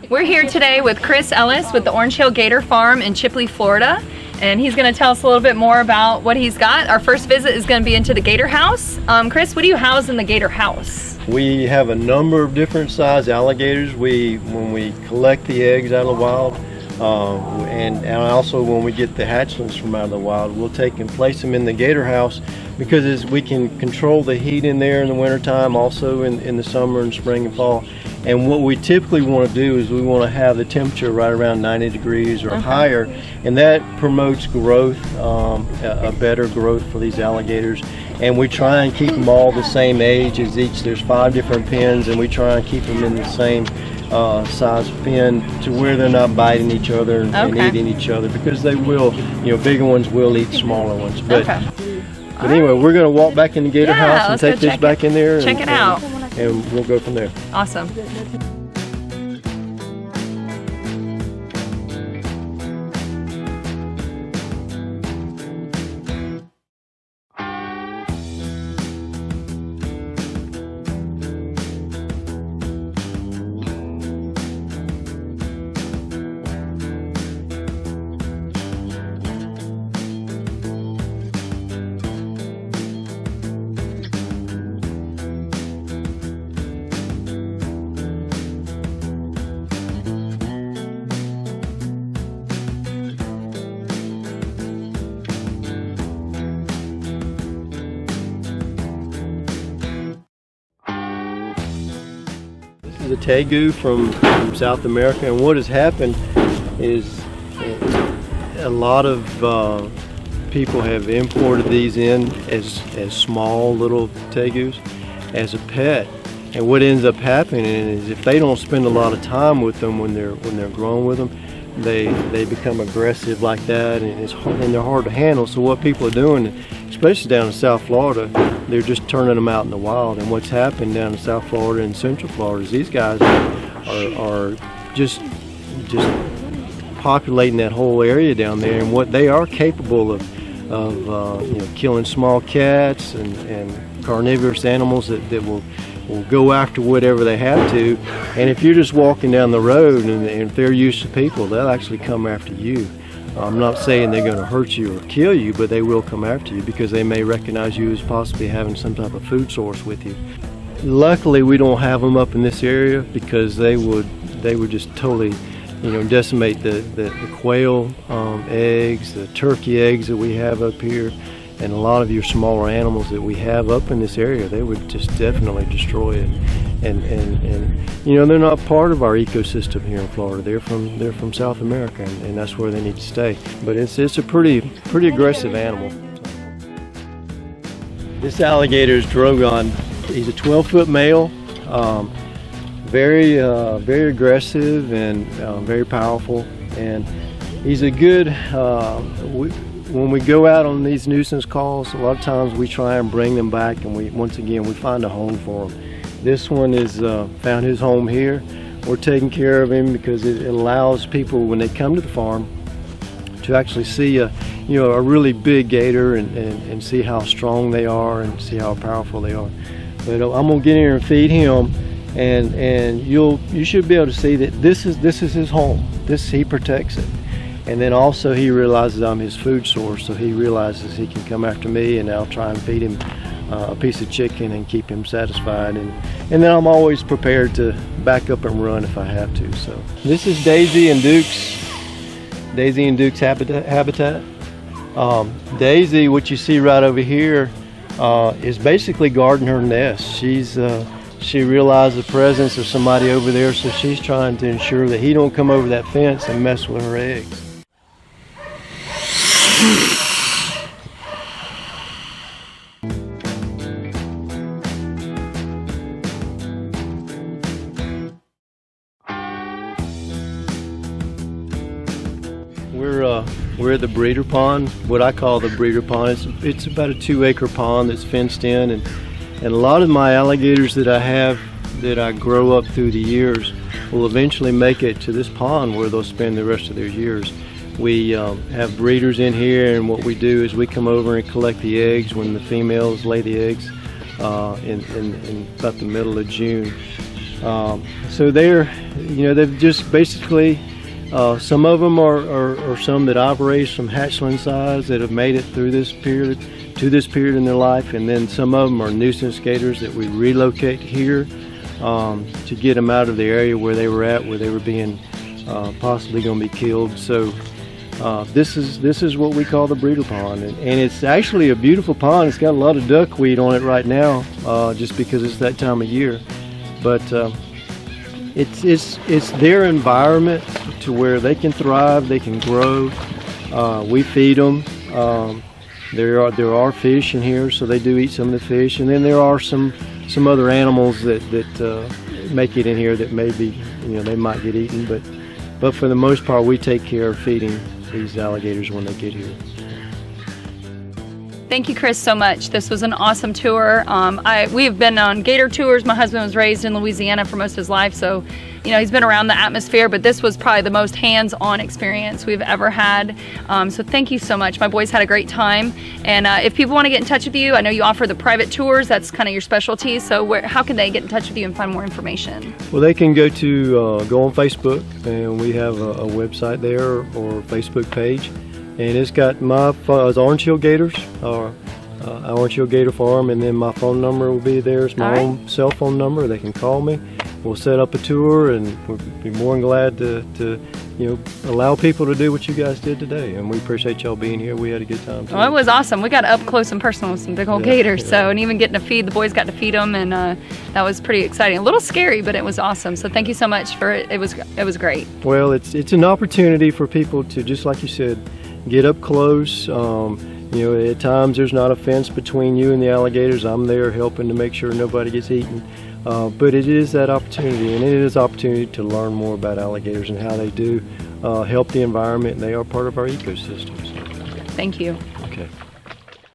We're here today with Chris Ellis with the Orange Hill Gator Farm in Chipley, Florida. And he's going to tell us a little bit more about what he's got. Our first visit is going to be into the gator house. Chris, what do you house in the gator house? We have a number of different size alligators. When we collect the eggs out of the wild, and also when we get the hatchlings from out of the wild, we'll take and place them in the gator house because we can control the heat in there in the wintertime, also in the summer and spring and fall. And what we typically want to do is we want to have the temperature right around 90 degrees or higher, and that promotes growth, a better growth for these alligators. And we try and keep them all the same age as each. There's 5 different pens, and we try and keep them in the same size pen to where they're not biting each other and eating each other, because they will, bigger ones will eat smaller ones. But anyway, we're going to walk back in the gator house and take this back in there. Check it out. And we'll go from there. Awesome. This is a tegu from South America, and what has happened is a lot of people have imported these in as small little tegus as a pet. And what ends up happening is if they don't spend a lot of time with them when they're grown with them, they become aggressive like that, and they're hard to handle. So what people are doing, especially down in South Florida, they're just turning them out in the wild. And what's happened down in South Florida and Central Florida is these guys are just populating that whole area down there. And what they are capable of killing small cats and carnivorous animals that will go after whatever they have to. And if you're just walking down the road and if they're used to people, they'll actually come after you. I'm not saying they're going to hurt you or kill you, but they will come after you because they may recognize you as possibly having some type of food source with you. Luckily, we don't have them up in this area because they would just totally, decimate the quail eggs, the turkey eggs that we have up here, and a lot of your smaller animals that we have up in this area. They would just definitely destroy it. And they're not part of our ecosystem here in Florida. They're from South America, and that's where they need to stay. But it's a pretty aggressive animal. This alligator is Drogon. He's a 12-foot male, very aggressive and very powerful. And he's a good. When we go out on these nuisance calls, a lot of times we try and bring them back, and we find a home for them. This one has found his home here. We're taking care of him because it allows people, when they come to the farm, to actually see a really big gator and see how strong they are and see how powerful they are. But I'm gonna get in here and feed him, and you should be able to see that this is his home. He protects it. And then also he realizes I'm his food source, so he realizes he can come after me, and I'll try and feed him a piece of chicken and keep him satisfied. And then I'm always prepared to back up and run if I have to. So this is Daisy and Duke's habitat. Daisy, what you see right over here, is basically guarding her nest. She realized the presence of somebody over there, so she's trying to ensure that he don't come over that fence and mess with her eggs. We're at the breeder pond, what I call the breeder pond. It's about a 2-acre pond that's fenced in, and a lot of my alligators that I have that I grow up through the years will eventually make it to this pond where they'll spend the rest of their years. We have breeders in here, and what we do is we come over and collect the eggs when the females lay the eggs in about the middle of June. So they're, they've just basically, some of them are some that I've raised from hatchling size that have made it through this period, to this period in their life, and then some of them are nuisance gators that we relocate here to get them out of the area where they were at, where they were being possibly going to be killed. So this is what we call the breeder pond, and it's actually a beautiful pond. It's got a lot of duckweed on it right now, just because it's that time of year. But it's their environment to where they can thrive, they can grow. We feed them. There are fish in here, so they do eat some of the fish, and then there are some other animals that make it in here that maybe they might get eaten, but for the most part we take care of feeding these alligators when they get here. Thank you, Chris, so much. This was an awesome tour. We have been on gator tours. My husband was raised in Louisiana for most of his life, so he's been around the atmosphere, but this was probably the most hands-on experience we've ever had. So thank you so much. My boys had a great time. And if people want to get in touch with you, I know you offer the private tours. That's kind of your specialty. So how can they get in touch with you and find more information? Well, they can go on Facebook, and we have a website there or Facebook page. And it's got my Orange Hill Gators, or Orange Hill Gator Farm, and then my phone number will be there. It's my own cell phone number. They can call me. We'll set up a tour, and we'll be more than glad to allow people to do what you guys did today. And we appreciate y'all being here. We had a good time too. Well, it was awesome. We got up close and personal with some big old gators. So, and even getting to feed, the boys got to feed them, and that was pretty exciting. A little scary, but it was awesome. So thank you so much for it. It was great. Well, it's an opportunity for people to, just like you said, get up close. At times there's not a fence between you and the alligators. I'm there helping to make sure nobody gets eaten. But it is that opportunity, and it is opportunity to learn more about alligators and how they do help the environment, and they are part of our ecosystem. Thank you. Okay.